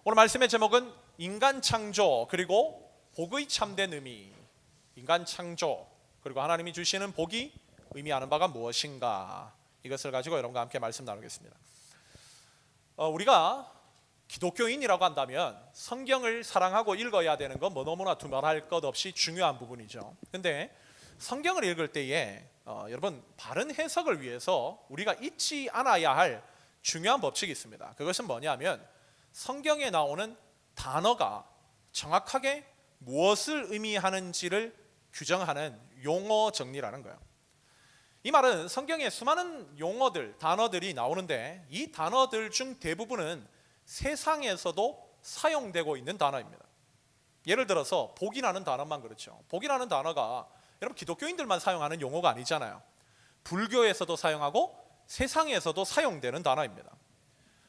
오늘 말씀의 제목은 인간 창조 그리고 복의 참된 의미. 인간 창조 그리고 하나님이 주시는 복이 의미하는 바가 무엇인가, 이것을 가지고 여러분과 함께 말씀 나누겠습니다. 우리가 기독교인이라고 한다면 성경을 사랑하고 읽어야 되는 건 너무나 두말할 것 없이 중요한 부분이죠. 근데 성경을 읽을 때에 여러분, 바른 해석을 위해서 우리가 잊지 않아야 할 중요한 법칙이 있습니다. 그것은 뭐냐면 성경에 나오는 단어가 정확하게 무엇을 의미하는지를 규정하는 용어 정리라는 거예요. 이 말은 성경에 수많은 용어들, 단어들이 나오는데 이 단어들 중 대부분은 세상에서도 사용되고 있는 단어입니다. 예를 들어서 복이라는 단어만 그렇죠. 복이라는 단어가 여러분 기독교인들만 사용하는 용어가 아니잖아요. 불교에서도 사용하고 세상에서도 사용되는 단어입니다.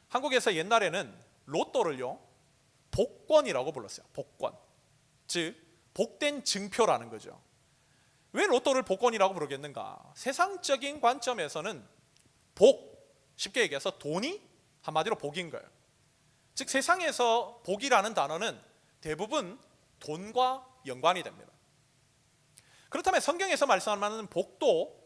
한국에서 옛날에는 로또를요 복권이라고 불렀어요. 복권, 즉 복된 증표라는 거죠. 왜 로또를 복권이라고 부르겠는가? 세상적인 관점에서는 복, 쉽게 얘기해서 돈이 한마디로 복인 거예요. 즉 세상에서 복이라는 단어는 대부분 돈과 연관이 됩니다. 그렇다면 성경에서 말씀하는 복도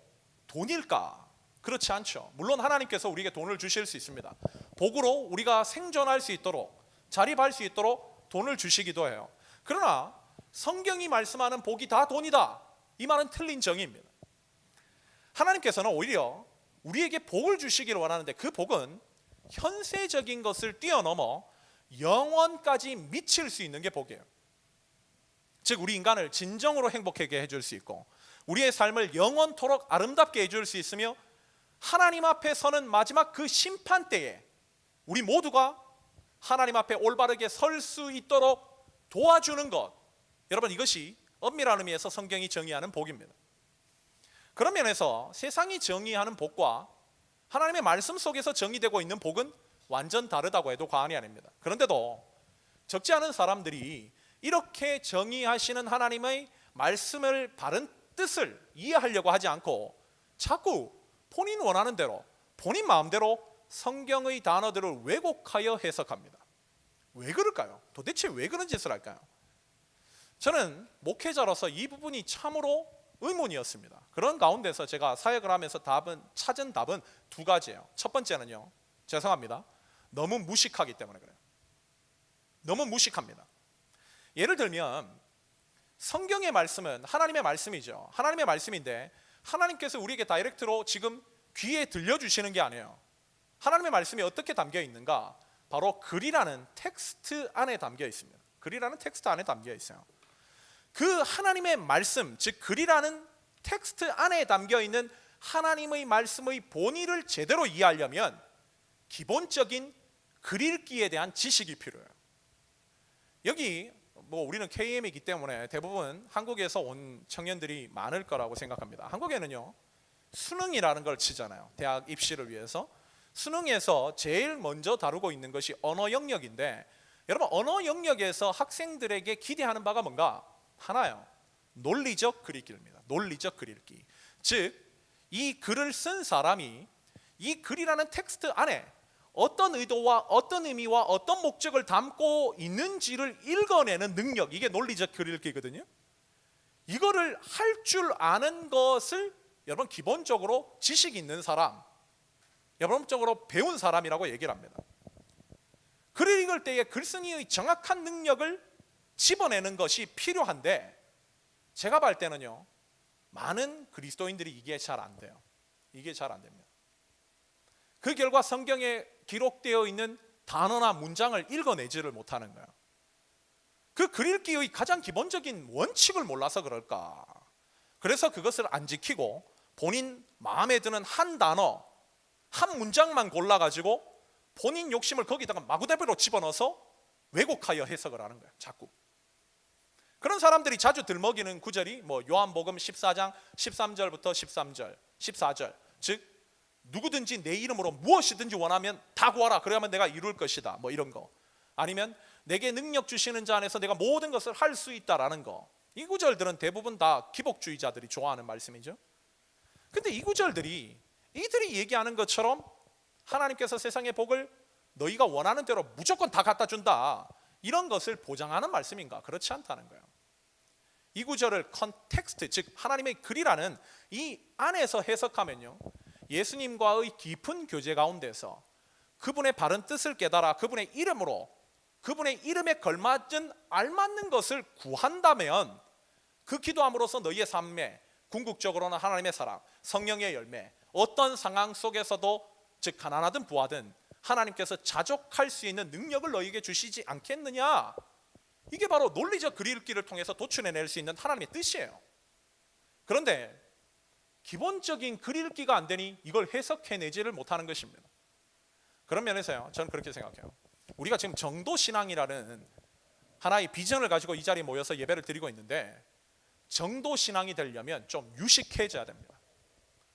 돈일까? 그렇지 않죠. 물론 하나님께서 우리에게 돈을 주실 수 있습니다. 복으로 우리가 생존할 수 있도록, 자립할 수 있도록 돈을 주시기도 해요. 그러나 성경이 말씀하는 복이 다 돈이다, 이 말은 틀린 정의입니다. 하나님께서는 오히려 우리에게 복을 주시기를 원하는데 그 복은 현세적인 것을 뛰어넘어 영원까지 미칠 수 있는 게 복이에요. 즉 우리 인간을 진정으로 행복하게 해줄 수 있고 우리의 삶을 영원토록 아름답게 해줄 수 있으며 하나님 앞에 서는 마지막 그 심판 때에 우리 모두가 하나님 앞에 올바르게 설 수 있도록 도와주는 것, 여러분 이것이 엄밀한 의미에서 성경이 정의하는 복입니다. 그런 면에서 세상이 정의하는 복과 하나님의 말씀 속에서 정의되고 있는 복은 완전 다르다고 해도 과언이 아닙니다. 그런데도 적지 않은 사람들이 이렇게 정의하시는 하나님의 말씀을 바른 뜻을 이해하려고 하지 않고 자꾸 본인 원하는 대로, 본인 마음대로 성경의 단어들을 왜곡하여 해석합니다. 왜 그럴까요? 도대체 왜 그런 짓을 할까요? 저는 목회자로서 이 부분이 참으로 의문이었습니다. 그런 가운데서 제가 사역을 하면서 찾은 답은 두 가지예요. 첫 번째는요, 죄송합니다, 너무 무식하기 때문에 그래요. 너무 무식합니다. 예를 들면 성경의 말씀은 하나님의 말씀이죠. 하나님의 말씀인데 하나님께서 우리에게 다이렉트로 지금 귀에 들려주시는 게 아니에요. 하나님의 말씀이 어떻게 담겨 있는가? 바로 글이라는 텍스트 안에 담겨 있습니다. 글이라는 텍스트 안에 담겨 있어요. 그 하나님의 말씀, 즉 글이라는 텍스트 안에 담겨 있는 하나님의 말씀의 본의를 제대로 이해하려면 기본적인 글 읽기에 대한 지식이 필요해요. 여기 우리는 KM이기 때문에 대부분 한국에서 온 청년들이 많을 거라고 생각합니다. 한국에는요 수능이라는 걸 치잖아요. 대학 입시를 위해서 수능에서 제일 먼저 다루고 있는 것이 언어 영역인데, 여러분 언어 영역에서 학생들에게 기대하는 바가 뭔가? 하나요, 논리적 글 읽기입니다. 논리적 글 읽기. 즉 이 글을 쓴 사람이 이 글이라는 텍스트 안에 어떤 의도와 어떤 의미와 어떤 목적을 담고 있는지를 읽어내는 능력, 이게 논리적 글 읽기거든요. 이거를 할 줄 아는 것을 여러분 기본적으로 지식 있는 사람, 여러분적으로 배운 사람이라고 얘기를 합니다. 글을 읽을 때에 글쓴이의 정확한 능력을 집어내는 것이 필요한데 제가 볼 때는요 많은 그리스도인들이 이게 잘 안 돼요. 이게 잘 안 됩니다. 그 결과 성경에 기록되어 있는 단어나 문장을 읽어내지를 못하는 거예요. 그 글 읽기의 가장 기본적인 원칙을 몰라서 그럴까? 그래서 그것을 안 지키고 본인 마음에 드는 한 단어, 한 문장만 골라가지고 본인 욕심을 거기다가 마구대비로 집어넣어서 왜곡하여 해석을 하는 거예요. 자꾸. 그런 사람들이 자주 들먹이는 구절이 요한복음 14장 13절부터 13절, 14절, 즉 누구든지 내 이름으로 무엇이든지 원하면 다 구하라, 그래야만 내가 이룰 것이다, 이런 거. 아니면 내게 능력 주시는 자 안에서 내가 모든 것을 할 수 있다라는 거. 이 구절들은 대부분 다 기복주의자들이 좋아하는 말씀이죠. 근데 이 구절들이 이들이 얘기하는 것처럼 하나님께서 세상의 복을 너희가 원하는 대로 무조건 다 갖다 준다, 이런 것을 보장하는 말씀인가? 그렇지 않다는 거예요. 이 구절을 컨텍스트, 즉 하나님의 글이라는 이 안에서 해석하면요, 예수님과의 깊은 교제 가운데서 그분의 바른 뜻을 깨달아 그분의 이름으로, 그분의 이름에 걸맞은 알맞는 것을 구한다면 그 기도함으로써 너희의 삶에 궁극적으로는 하나님의 사랑, 성령의 열매, 어떤 상황 속에서도, 즉 가난하든 부하든 하나님께서 자족할 수 있는 능력을 너희에게 주시지 않겠느냐. 이게 바로 논리적 글 읽기를 통해서 도출해낼 수 있는 하나님의 뜻이에요. 그런데 기본적인 글 읽기가 안 되니 이걸 해석해내지를 못하는 것입니다. 그런 면에서요, 저는 그렇게 생각해요. 우리가 지금 정도신앙이라는 하나의 비전을 가지고 이 자리에 모여서 예배를 드리고 있는데, 정도신앙이 되려면 좀 유식해져야 됩니다.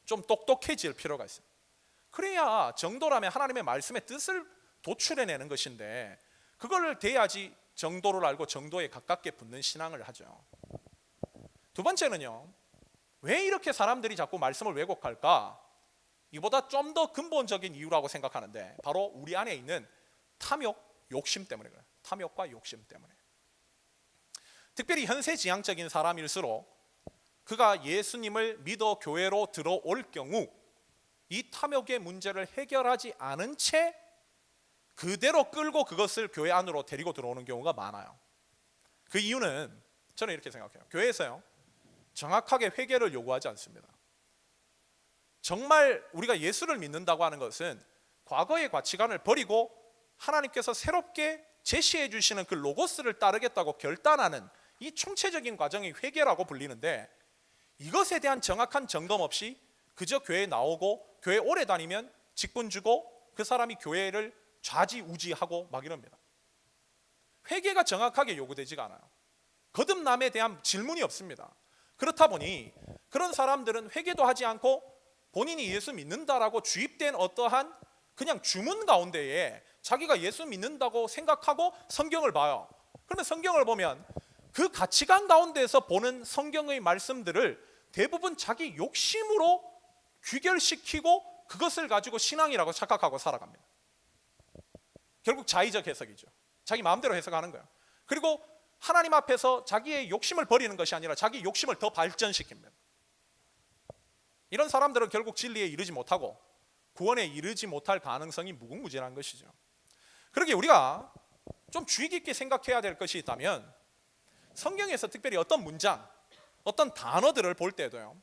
좀 똑똑해질 필요가 있어요. 그래야 정도라면 하나님의 말씀의 뜻을 도출해내는 것인데, 그걸 돼야지 정도를 알고 정도에 가깝게 붙는 신앙을 하죠. 두 번째는요, 왜 이렇게 사람들이 자꾸 말씀을 왜곡할까? 이보다 좀 더 근본적인 이유라고 생각하는데, 바로 우리 안에 있는 탐욕, 욕심 때문에 그래요. 탐욕과 욕심 때문에. 특별히 현세지향적인 사람일수록 그가 예수님을 믿어 교회로 들어올 경우 이 탐욕의 문제를 해결하지 않은 채 그대로 끌고 그것을 교회 안으로 데리고 들어오는 경우가 많아요. 그 이유는 저는 이렇게 생각해요. 교회에서요, 정확하게 회개를 요구하지 않습니다. 정말 우리가 예수를 믿는다고 하는 것은 과거의 가치관을 버리고 하나님께서 새롭게 제시해 주시는 그 로고스를 따르겠다고 결단하는 이 총체적인 과정이 회개라고 불리는데, 이것에 대한 정확한 점검 없이 그저 교회에 나오고 교회 오래 다니면 직분 주고 그 사람이 교회를 좌지우지하고 막 이럽니다. 회개가 정확하게 요구되지가 않아요. 거듭남에 대한 질문이 없습니다. 그렇다 보니 그런 사람들은 회개도 하지 않고 본인이 예수 믿는다라고 주입된 어떠한 그냥 주문 가운데에 자기가 예수 믿는다고 생각하고 성경을 봐요. 그러면 성경을 보면 그 가치관 가운데서 보는 성경의 말씀들을 대부분 자기 욕심으로 귀결시키고 그것을 가지고 신앙이라고 착각하고 살아갑니다. 결국 자의적 해석이죠. 자기 마음대로 해석하는 거예요. 그리고 하나님 앞에서 자기의 욕심을 버리는 것이 아니라 자기 욕심을 더 발전시킵니다. 이런 사람들은 결국 진리에 이르지 못하고 구원에 이르지 못할 가능성이 무궁무진한 것이죠. 그러기에 우리가 좀 주의 깊게 생각해야 될 것이 있다면, 성경에서 특별히 어떤 문장, 어떤 단어들을 볼 때도요,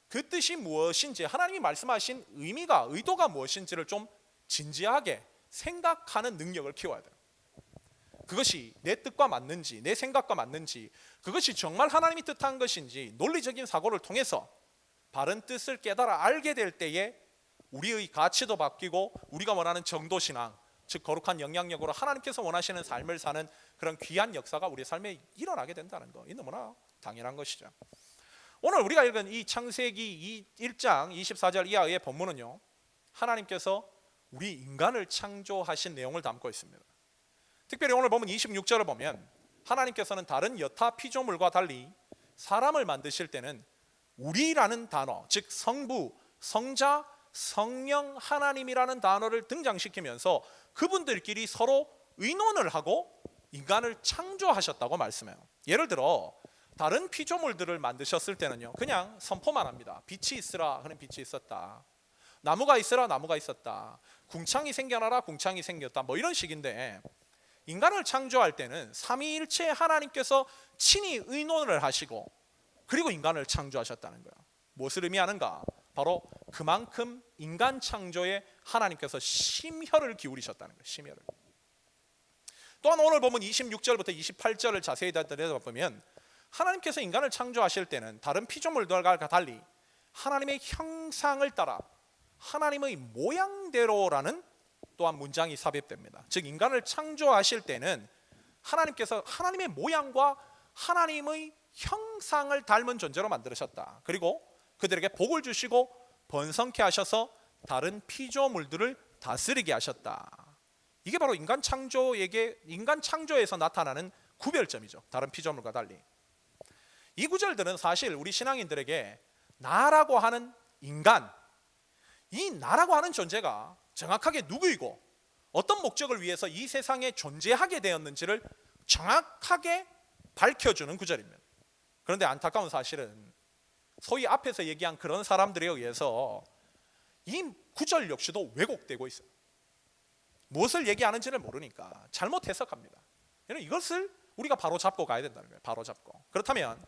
그 뜻이 무엇인지, 하나님이 말씀하신 의미가, 의도가 무엇인지를 좀 진지하게 생각하는 능력을 키워야 돼요. 그것이 내 뜻과 맞는지, 내 생각과 맞는지, 그것이 정말 하나님이 뜻한 것인지 논리적인 사고를 통해서 바른 뜻을 깨달아 알게 될 때에 우리의 가치도 바뀌고 우리가 원하는 정도신앙, 즉 거룩한 영향력으로 하나님께서 원하시는 삶을 사는 그런 귀한 역사가 우리의 삶에 일어나게 된다는 거, 이 너무나 당연한 것이죠. 오늘 우리가 읽은 이 창세기 1장 24절 이하의 본문은요, 하나님께서 우리 인간을 창조하신 내용을 담고 있습니다. 특별히 오늘 보면 26절을 보면 하나님께서는 다른 여타 피조물과 달리 사람을 만드실 때는 우리라는 단어, 즉 성부, 성자, 성령 하나님이라는 단어를 등장시키면서 그분들끼리 서로 의논을 하고 인간을 창조하셨다고 말씀해요. 예를 들어 다른 피조물들을 만드셨을 때는요, 그냥 선포만 합니다. 빛이 있으라 하는 빛이 있었다, 나무가 있으라 나무가 있었다, 궁창이 생겨나라 궁창이 생겼다, 뭐 이런 식인데, 인간을 창조할 때는 삼위일체 하나님께서 친히 의논을 하시고 그리고 인간을 창조하셨다는 거예요. 무엇을 의미하는가? 바로 그만큼 인간 창조에 하나님께서 심혈을 기울이셨다는 거예요. 심혈을. 또한 오늘 보면 26절부터 28절을 자세히 들여다보면 하나님께서 인간을 창조하실 때는 다른 피조물들과 달리 하나님의 형상을 따라 하나님의 모양대로라는 또한 문장이 삽입됩니다. 즉 인간을 창조하실 때는 하나님께서 하나님의 모양과 하나님의 형상을 닮은 존재로 만들으셨다. 그리고 그들에게 복을 주시고 번성케 하셔서 다른 피조물들을 다스리게 하셨다. 이게 바로 인간 창조에서 나타나는 구별점이죠. 다른 피조물과 달리. 이 구절들은 사실 우리 신앙인들에게 나라고 하는 인간, 이 나라고 하는 존재가 정확하게 누구이고 어떤 목적을 위해서 이 세상에 존재하게 되었는지를 정확하게 밝혀주는 구절입니다. 그런데 안타까운 사실은 소위 앞에서 얘기한 그런 사람들에 의해서 이 구절 역시도 왜곡되고 있어요. 무엇을 얘기하는지를 모르니까 잘못 해석합니다. 이것을 우리가 바로 잡고 가야 된다는 거예요. 바로 잡고. 그렇다면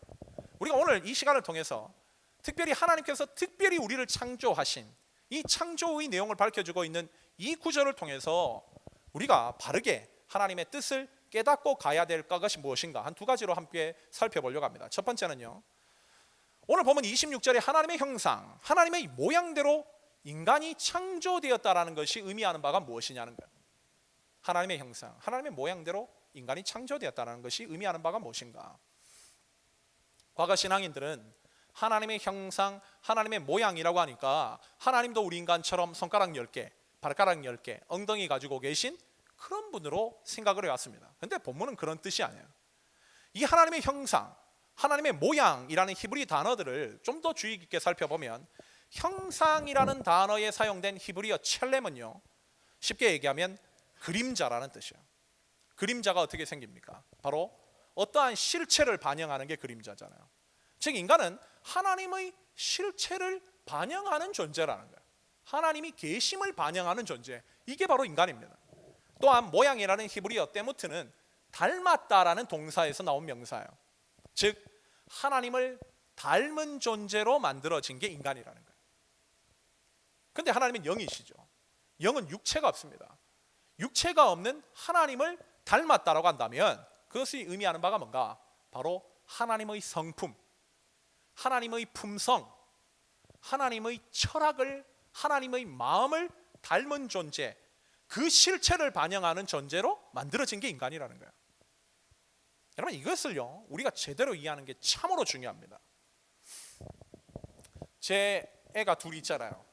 우리가 오늘 이 시간을 통해서 특별히 하나님께서 특별히 우리를 창조하신 이 창조의 내용을 밝혀주고 있는 이 구절을 통해서 우리가 바르게 하나님의 뜻을 깨닫고 가야 될 것이 무엇인가 한 두 가지로 함께 살펴보려고 합니다. 첫 번째는요, 오늘 보면 26절에 하나님의 형상, 하나님의 모양대로 인간이 창조되었다라는 것이 의미하는 바가 무엇이냐는 거예요. 하나님의 형상, 하나님의 모양대로 인간이 창조되었다는 것이 의미하는 바가 무엇인가. 과거 신앙인들은 하나님의 형상, 하나님의 모양이라고 하니까 하나님도 우리 인간처럼 손가락 10개, 발가락 10개, 엉덩이 가지고 계신 그런 분으로 생각을 해왔습니다. 그런데 본문은 그런 뜻이 아니에요. 이 하나님의 형상, 하나님의 모양이라는 히브리 단어들을 좀 더 주의 깊게 살펴보면 형상이라는 단어에 사용된 히브리어 첼렘은요, 쉽게 얘기하면 그림자라는 뜻이에요. 그림자가 어떻게 생깁니까? 바로 어떠한 실체를 반영하는 게 그림자잖아요. 즉 인간은 하나님의 실체를 반영하는 존재라는 거예요. 하나님이 계심을 반영하는 존재, 이게 바로 인간입니다. 또한 모양이라는 히브리어 때무트는 닮았다라는 동사에서 나온 명사예요. 즉 하나님을 닮은 존재로 만들어진 게 인간이라는 거예요. 그런데 하나님은 영이시죠. 영은 육체가 없습니다. 육체가 없는 하나님을 닮았다라고 한다면 그것이 의미하는 바가 뭔가? 바로 하나님의 성품, 하나님의 품성, 하나님의 철학을, 하나님의 마음을 닮은 존재, 그 실체를 반영하는 존재로 만들어진 게 인간이라는 거예요. 여러분 이것을요 우리가 제대로 이해하는 게 참으로 중요합니다. 제 애가 둘이 있잖아요.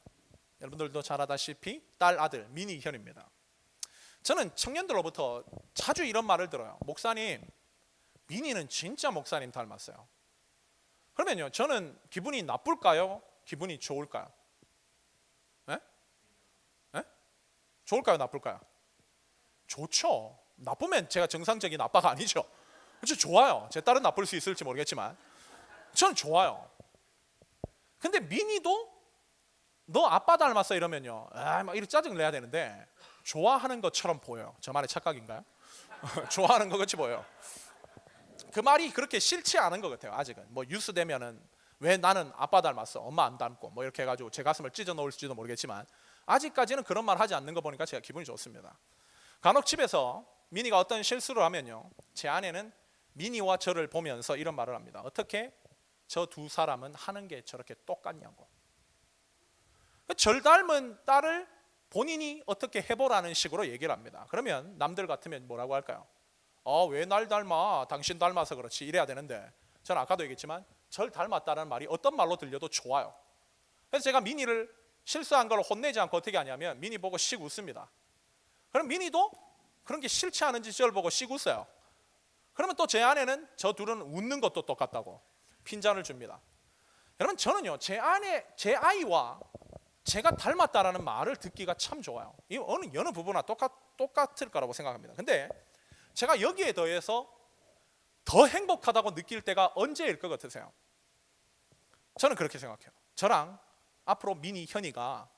여러분들도 잘 아다시피 딸 아들 미니 현입니다. 저는 청년들로부터 자주 이런 말을 들어요. 목사님, 미니는 진짜 목사님 닮았어요. 그러면요 저는 기분이 나쁠까요? 기분이 좋을까요? 네? 네? 좋을까요? 나쁠까요? 좋죠. 나쁘면 제가 정상적인 아빠가 아니죠. 그렇죠. 좋아요. 제 딸은 나쁠 수 있을지 모르겠지만 저는 좋아요. 근데 미니도 너 아빠 닮았어 이러면요 막 이렇게 짜증을 내야 되는데 좋아하는 것처럼 보여요. 저만의 착각인가요? 좋아하는 것 같이 보여요. 그 말이 그렇게 싫지 않은 것 같아요. 아직은 뭐 뉴스 되면은 왜 나는 아빠 닮았어 엄마 안 닮고 뭐 이렇게 해가지고 제 가슴을 찢어 놓을지도 모르겠지만 아직까지는 그런 말 하지 않는 거 보니까 제가 기분이 좋습니다. 간혹 집에서 미니가 어떤 실수를 하면요 제 아내는 미니와 저를 보면서 이런 말을 합니다. 어떻게 저 두 사람은 하는 게 저렇게 똑같냐고. 절 닮은 딸을 본인이 어떻게 해보라는 식으로 얘기를 합니다. 그러면 남들 같으면 뭐라고 할까요? 왜 날 닮아? 당신 닮아서 그렇지 이래야 되는데 저는 아까도 얘기했지만 절 닮았다는 말이 어떤 말로 들려도 좋아요. 그래서 제가 미니를 실수한 걸 혼내지 않고 어떻게 하냐면 미니 보고 씩 웃습니다. 그럼 미니도 그런 게 싫지 않은지 저를 보고 씩 웃어요. 그러면 또 제 아내는 저 둘은 웃는 것도 똑같다고 핀잔을 줍니다. 여러분 저는요 제 아이와 제가 닮았다라는 말을 듣기가 참 좋아요. 이 여느 부부나 똑같을 거라고 생각합니다. 근데 제가 여기에 더해서 더 행복하다고 느낄 때가 언제일 것 같으세요? 저는 그렇게 생각해요. 저랑 앞으로 미니 현이가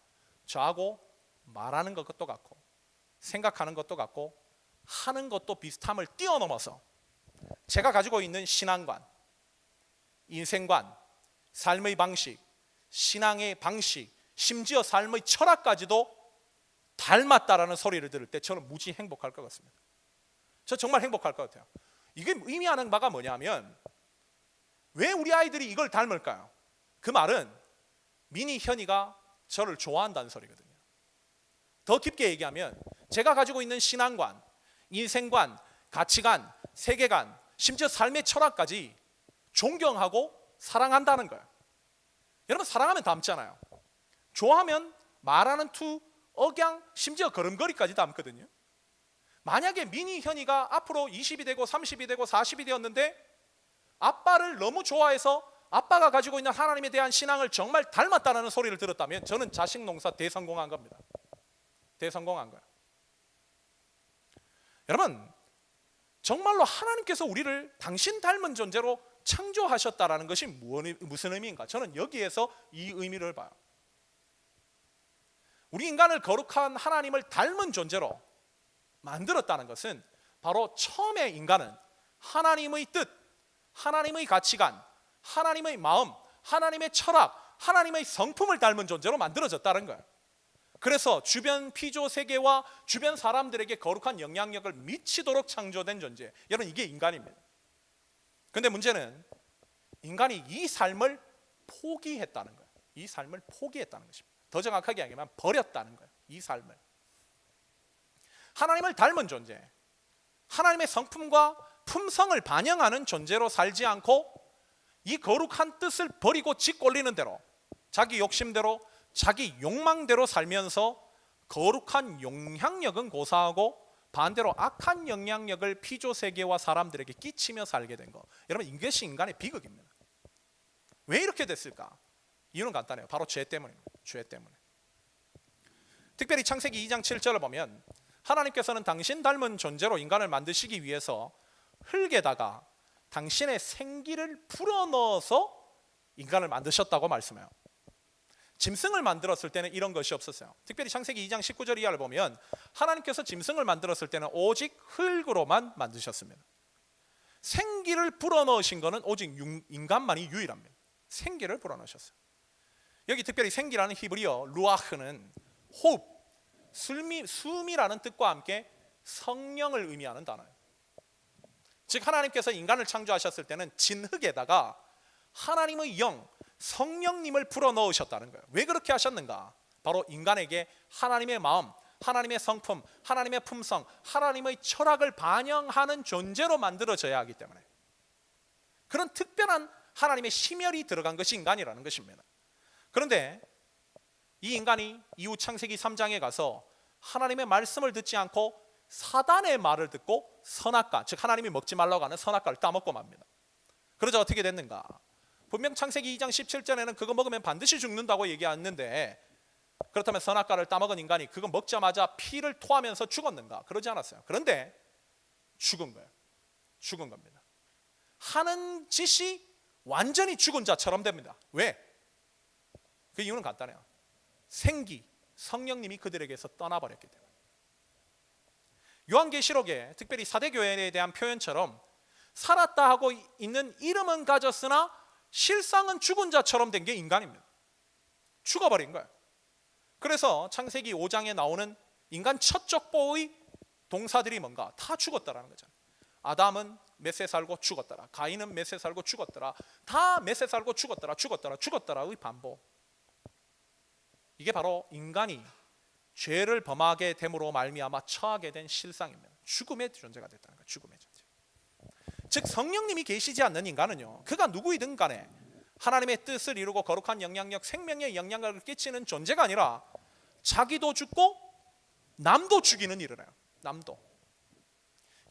저하고 말하는 것도 같고 생각하는 것도 같고 하는 것도 비슷함을 뛰어넘어서 제가 가지고 있는 신앙관, 인생관, 삶의 방식, 신앙의 방식, 심지어 삶의 철학까지도 닮았다라는 소리를 들을 때 저는 무지 행복할 것 같습니다. 저 정말 행복할 것 같아요. 이게 의미하는 바가 뭐냐면 왜 우리 아이들이 이걸 닮을까요? 그 말은 미니 현이가 저를 좋아한다는 소리거든요. 더 깊게 얘기하면 제가 가지고 있는 신앙관, 인생관, 가치관, 세계관, 심지어 삶의 철학까지 존경하고 사랑한다는 거예요. 여러분 사랑하면 닮잖아요. 좋아하면 말하는 투, 억양, 심지어 걸음걸이까지 닮거든요. 만약에 미니 현이가 앞으로 20이 되고 30이 되고 40이 되었는데 아빠를 너무 좋아해서 아빠가 가지고 있는 하나님에 대한 신앙을 정말 닮았다는 소리를 들었다면 저는 자식 농사 대성공한 겁니다. 대성공한 거예요. 여러분, 정말로 하나님께서 우리를 당신 닮은 존재로 창조하셨다라는 것이 무슨 의미인가? 저는 여기에서 이 의미를 봐요. 우리 인간을 거룩한 하나님을 닮은 존재로 만들었다는 것은 바로 처음에 인간은 하나님의 뜻, 하나님의 가치관, 하나님의 마음, 하나님의 철학, 하나님의 성품을 닮은 존재로 만들어졌다는 거예요. 그래서 주변 피조 세계와 주변 사람들에게 거룩한 영향력을 미치도록 창조된 존재, 여러분, 이게 인간입니다. 그런데 문제는 인간이 이 삶을 포기했다는 거예요. 이 삶을 포기했다는 것입니다. 더 정확하게 얘기하면 버렸다는 거예요. 이 삶을. 하나님을 닮은 존재, 하나님의 성품과 품성을 반영하는 존재로 살지 않고 이 거룩한 뜻을 버리고 짓골리는 대로, 자기 욕심대로, 자기 욕망대로 살면서 거룩한 영향력은 고사하고 반대로 악한 영향력을 피조 세계와 사람들에게 끼치며 살게 된 거, 여러분, 이것이 인간의 비극입니다. 왜 이렇게 됐을까? 이유는 간단해요. 바로 죄 때문입니다. 죄 때문에. 특별히 창세기 2장 7절을 보면 하나님께서는 당신 닮은 존재로 인간을 만드시기 위해서 흙에다가 당신의 생기를 불어넣어서 인간을 만드셨다고 말씀해요. 짐승을 만들었을 때는 이런 것이 없었어요. 특별히 창세기 2장 19절 이하를 보면 하나님께서 짐승을 만들었을 때는 오직 흙으로만 만드셨습니다. 생기를 불어넣으신 것은 오직 인간만이 유일합니다. 생기를 불어넣으셨어요. 여기 특별히 생기라는 히브리어 루아흐는 호흡, 숨이라는 뜻과 함께 성령을 의미하는 단어예요. 즉 하나님께서 인간을 창조하셨을 때는 진흙에다가 하나님의 영, 성령님을 불어넣으셨다는 거예요. 왜 그렇게 하셨는가? 바로 인간에게 하나님의 마음, 하나님의 성품, 하나님의 품성, 하나님의 철학을 반영하는 존재로 만들어져야 하기 때문에, 그런 특별한 하나님의 심혈이 들어간 것이 인간이라는 것입니다. 그런데 이 인간이 이후 창세기 3장에 가서 하나님의 말씀을 듣지 않고 사단의 말을 듣고 선악과, 즉 하나님이 먹지 말라고 하는 선악과를 따먹고 맙니다. 그러자 어떻게 됐는가? 분명 창세기 2장 17절에는 그거 먹으면 반드시 죽는다고 얘기했는데, 그렇다면 선악과를 따먹은 인간이 그거 먹자마자 피를 토하면서 죽었는가? 그러지 않았어요. 그런데 죽은 거예요. 죽은 겁니다. 하는 짓이 완전히 죽은 자처럼 됩니다. 왜? 그 이유는 간단해요. 생기, 성령님이 그들에게서 떠나버렸기 때문에. 요한계시록에 특별히 사대교회에 대한 표현처럼 살았다 하고 있는 이름은 가졌으나 실상은 죽은 자처럼 된 게 인간입니다. 죽어버린 거예요. 그래서 창세기 5장에 나오는 인간 첫 족보의 동사들이 뭔가? 다 죽었다라는 거잖아요. 아담은 몇 세 살고 죽었더라, 가인은 몇 세 살고 죽었더라, 다 몇 세 살고 죽었더라의 반복. 이게 바로 인간이 죄를 범하게 됨으로 말미암아 처하게 된 실상입니다. 죽음의 존재가 됐다는 거예요. 죽음의 존재. 즉 성령님이 계시지 않는 인간은요, 그가 누구이든 간에 하나님의 뜻을 이루고 거룩한 영향력, 생명의 영향력을 끼치는 존재가 아니라 자기도 죽고 남도 죽이는 일을 해요. 남도.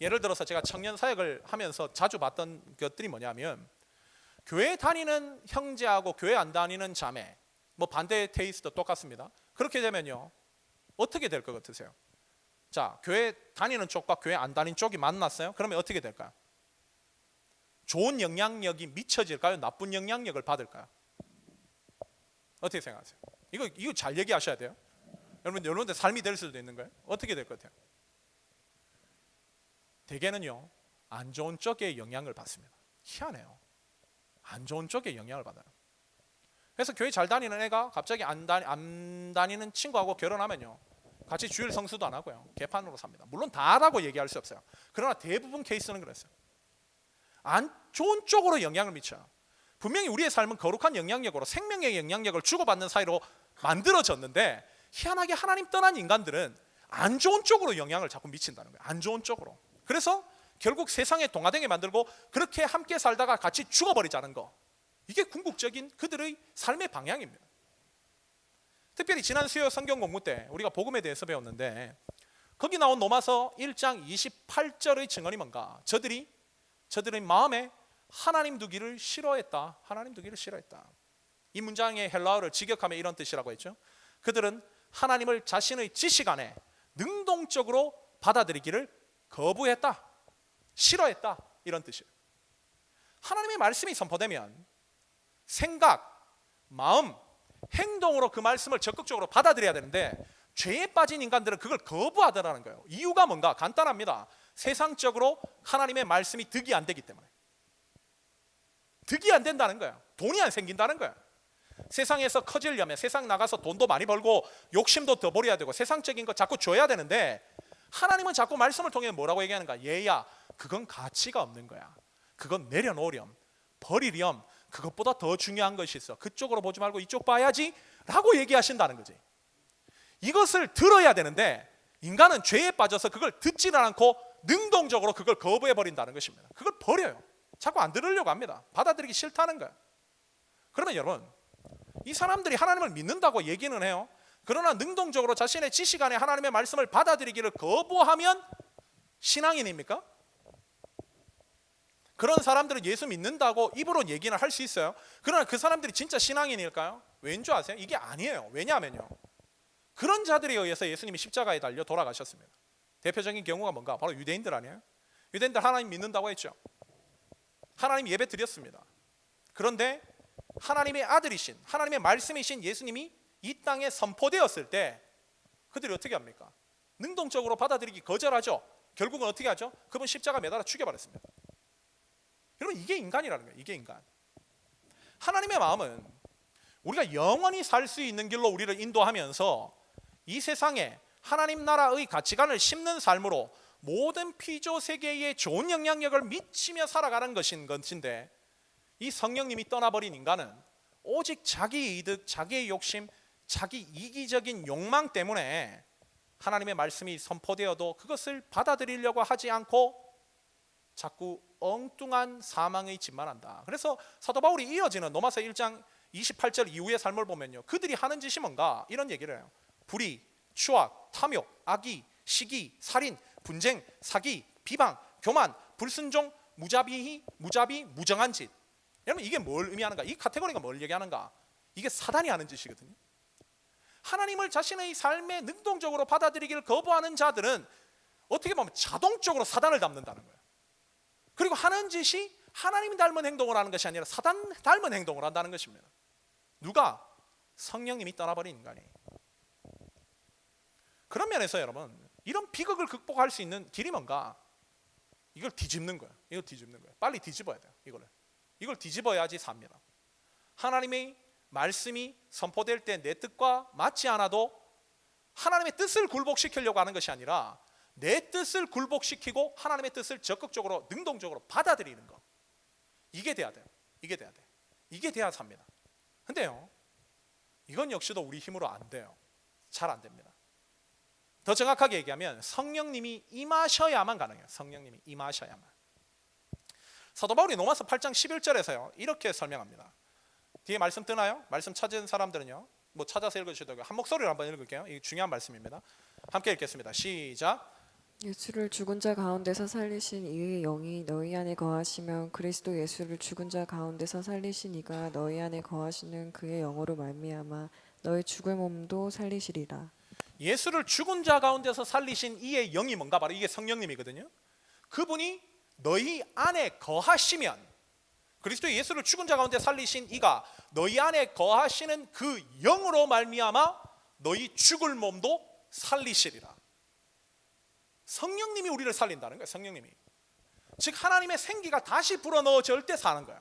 예를 들어서 제가 청년 사역을 하면서 자주 봤던 것들이 뭐냐면, 교회 다니는 형제하고 교회 안 다니는 자매, 뭐 반대 테이스도 똑같습니다. 그렇게 되면요, 어떻게 될 것 같으세요? 자, 교회 다니는 쪽과 교회 안 다니는 쪽이 만났어요? 그러면 어떻게 될까요? 좋은 영향력이 미쳐질까요? 나쁜 영향력을 받을까요? 어떻게 생각하세요? 이거 잘 얘기하셔야 돼요. 여러분들 삶이 될 수도 있는 거예요. 어떻게 될 것 같아요? 대개는요, 안 좋은 쪽에 영향을 받습니다. 희한해요. 안 좋은 쪽에 영향을 받아요. 그래서 교회 잘 다니는 애가 갑자기 안 다니는 친구하고 결혼하면요, 같이 주일 성수도 안 하고요, 개판으로 삽니다. 물론 다라고 얘기할 수 없어요. 그러나 대부분 케이스는 그랬어요. 안 좋은 쪽으로 영향을 미쳐요. 분명히 우리의 삶은 거룩한 영향력으로, 생명의 영향력을 주고받는 사이로 만들어졌는데, 희한하게 하나님 떠난 인간들은 안 좋은 쪽으로 영향을 자꾸 미친다는 거예요. 안 좋은 쪽으로. 그래서 결국 세상에 동화되게 만들고 그렇게 함께 살다가 같이 죽어버리자는 거, 이게 궁극적인 그들의 삶의 방향입니다. 특별히 지난 수요 성경 공부 때 우리가 복음에 대해서 배웠는데, 거기 나온 로마서 1장 28절의 증언이 뭔가? 저들이 마음에 하나님 두기를 싫어했다. 하나님 두기를 싫어했다. 이 문장의 헬라어를 직역하면 이런 뜻이라고 했죠. 그들은 하나님을 자신의 지식 안에 능동적으로 받아들이기를 거부했다, 싫어했다, 이런 뜻이에요. 하나님의 말씀이 선포되면 생각, 마음, 행동으로 그 말씀을 적극적으로 받아들여야 되는데 죄에 빠진 인간들은 그걸 거부하더라는 거예요. 이유가 뭔가? 간단합니다. 세상적으로 하나님의 말씀이 득이 안 되기 때문에. 득이 안 된다는 거예요. 돈이 안 생긴다는 거예요. 세상에서 커지려면 세상 나가서 돈도 많이 벌고 욕심도 더 버려야 되고 세상적인 거 자꾸 줘야 되는데 하나님은 자꾸 말씀을 통해 뭐라고 얘기하는가? 얘야, 그건 가치가 없는 거야. 그건 내려놓으렴, 버리렴. 그것보다 더 중요한 것이 있어. 그쪽으로 보지 말고 이쪽 봐야지 라고 얘기하신다는 거지. 이것을 들어야 되는데 인간은 죄에 빠져서 그걸 듣지를 않고 능동적으로 그걸 거부해버린다는 것입니다. 그걸 버려요. 자꾸 안 들으려고 합니다. 받아들이기 싫다는 거예요. 그러면 여러분, 이 사람들이 하나님을 믿는다고 얘기는 해요. 그러나 능동적으로 자신의 지식 안에 하나님의 말씀을 받아들이기를 거부하면 신앙인입니까? 그런 사람들은 예수 믿는다고 입으로 얘기는 할 수 있어요. 그러나 그 사람들이 진짜 신앙인일까요? 왠 줄 아세요? 이게 아니에요. 왜냐하면요, 그런 자들에 의해서 예수님이 십자가에 달려 돌아가셨습니다. 대표적인 경우가 뭔가? 바로 유대인들 아니에요? 유대인들 하나님 믿는다고 했죠. 하나님 예배 드렸습니다. 그런데 하나님의 아들이신, 하나님의 말씀이신 예수님이 이 땅에 선포되었을 때 그들이 어떻게 합니까? 능동적으로 받아들이기 거절하죠. 결국은 어떻게 하죠? 그분 십자가 매달아 죽여버렸습니다. 여러분, 이게 인간이라는 거예요. 이게 인간. 하나님의 마음은 우리가 영원히 살 수 있는 길로 우리를 인도하면서 이 세상에 하나님 나라의 가치관을 심는 삶으로 모든 피조 세계에 좋은 영향력을 미치며 살아가는 것인데, 이 성령님이 떠나버린 인간은 오직 자기 이득, 자기의 욕심, 자기 이기적인 욕망 때문에 하나님의 말씀이 선포되어도 그것을 받아들이려고 하지 않고 자꾸 엉뚱한 사망의 짓만 한다. 그래서 사도 바울이 이어지는 로마서 1장 28절 이후의 삶을 보면요, 그들이 하는 짓이 뭔가? 이런 얘기를 해요. 불의, 추악, 탐욕, 악의, 시기, 살인, 분쟁, 사기, 비방, 교만, 불순종, 무자비, 무정한 짓. 여러분, 이게 뭘 의미하는가? 이 카테고리가 뭘 얘기하는가? 이게 사단이 하는 짓이거든요. 하나님을 자신의 삶에 능동적으로 받아들이기를 거부하는 자들은 어떻게 보면 자동적으로 사단을 닮는다는 거예요. 그리고 하는 짓이 하나님 닮은 행동을 하는 것이 아니라 사단 닮은 행동을 한다는 것입니다. 누가? 성령님이 떠나버린 인간이. 그런 면에서 여러분, 이런 비극을 극복할 수 있는 길이 뭔가? 이걸 뒤집는 거예요. 이걸 뒤집는 거예요. 빨리 뒤집어야 돼요. 이걸 뒤집어야지 삽니다. 하나님의 말씀이 선포될 때 내 뜻과 맞지 않아도 하나님의 뜻을 굴복시키려고 하는 것이 아니라 내 뜻을 굴복시키고 하나님의 뜻을 적극적으로 능동적으로 받아들이는 것. 이게 돼야 돼요. 이게 돼야 돼. 이게 돼야 삽니다. 근데요, 이건 역시도 우리 힘으로 안 돼요. 잘 안 됩니다. 더 정확하게 얘기하면 성령님이 임하셔야만 가능해요. 성령님이 임하셔야만. 사도 바울이 로마서 8장 11절에서요 이렇게 설명합니다. 뒤에 말씀 뜨나요? 말씀 찾은 사람들은요, 뭐 찾아서 읽으셔도 되고 한 목소리로 한번 읽을게요. 이게 중요한 말씀입니다. 함께 읽겠습니다. 시작. 예수를 죽은 자 가운데서 살리신 이의 영이 너희 안에 거하시면 그리스도 예수를 죽은 자 가운데서 살리신 이가 너희 안에 거하시는 그의 영으로 말미암아 너희 죽을 몸도 살리시리라. 예수를 죽은 자 가운데서 살리신 이의 영이 뭔가? 바로 이게 성령님이거든요. 그분이 너희 안에 거하시면, 그리스도 예수를 죽은 자 가운데 살리신 이가 너희 안에 거하시는 그 영으로 말미암아 너희 죽을 몸도 살리시리라. 성령님이 우리를 살린다는 거예요. 성령님이. 즉 하나님의 생기가 다시 불어넣어질 때 사는 거예요.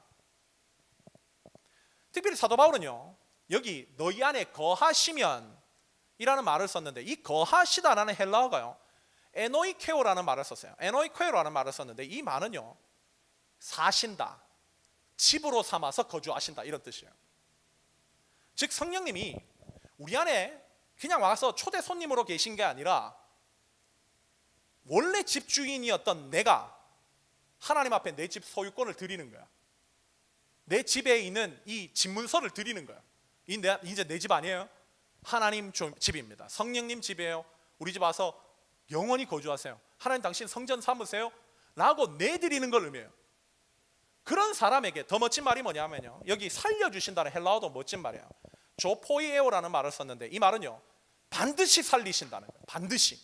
특별히 사도 바울은요, 여기 너희 안에 거하시면 이라는 말을 썼는데, 이 거하시다라는 헬라어가요 에노이케오라는 말을 썼어요. 에노이케오라는 말을 썼는데, 이 말은요 사신다, 집으로 삼아서 거주하신다, 이런 뜻이에요. 즉 성령님이 우리 안에 그냥 와서 초대 손님으로 계신 게 아니라 원래 집주인이었던 내가 하나님 앞에 내 집 소유권을 드리는 거야. 내 집에 있는 이 집문서를 드리는 거야. 이제 내 집 아니에요. 하나님 집입니다. 성령님 집이에요. 우리 집 와서 영원히 거주하세요. 하나님 당신 성전 삼으세요 라고 내드리는 걸 의미해요. 그런 사람에게 더 멋진 말이 뭐냐면요, 여기 살려주신다는 헬라어도 멋진 말이에요. 조포이에오라는 말을 썼는데, 이 말은요 반드시 살리신다는 거예요. 반드시.